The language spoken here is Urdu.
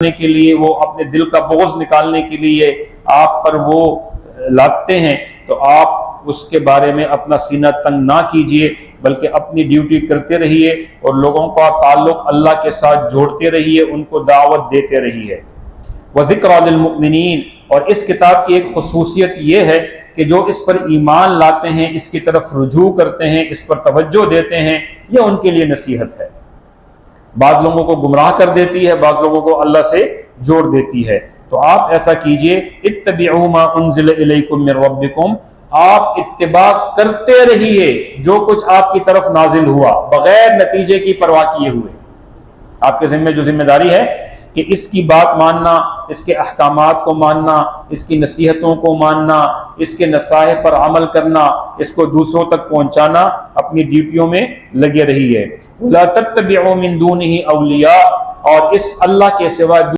کرنے کے لیے، وہ اپنے دل کا بغض نکالنے کے لیے آپ پر وہ لاتے ہیں، تو آپ اس کے بارے میں اپنا سینہ تنگ نہ کیجئے، بلکہ اپنی ڈیوٹی کرتے رہیے اور لوگوں کا تعلق اللہ کے ساتھ جوڑتے رہیے، ان کو دعوت دیتے رہیے۔ وَذِكْرَى لِلْمُؤْمِنِينَ، اور اس کتاب کی ایک خصوصیت یہ ہے کہ جو اس پر ایمان لاتے ہیں، اس کی طرف رجوع کرتے ہیں، اس پر توجہ دیتے ہیں، یہ ان کے لیے نصیحت ہے۔ بعض لوگوں کو گمراہ کر دیتی ہے، بعض لوگوں کو اللہ سے جوڑ دیتی ہے، تو آپ ایسا کیجئے، اتبعوا ما انزل الیکم من ربکم، آپ اتباع کرتے رہیے جو کچھ آپ کی طرف نازل ہوا، بغیر نتیجے کی پرواہ کیے ہوئے۔ آپ کے ذمہ جو ذمہ داری ہے کہ اس کی بات ماننا، اس کے احکامات کو ماننا، اس کی نصیحتوں کو ماننا، اس کے نصائح پر عمل کرنا، اس کو دوسروں تک پہنچانا، اپنی ڈیوٹیوں میں لگے رہیے۔ وَلَا تَتَّبِعُوا مِن دُونِهِ أَوْلِيَاءَ، اور اس اللہ کے سوا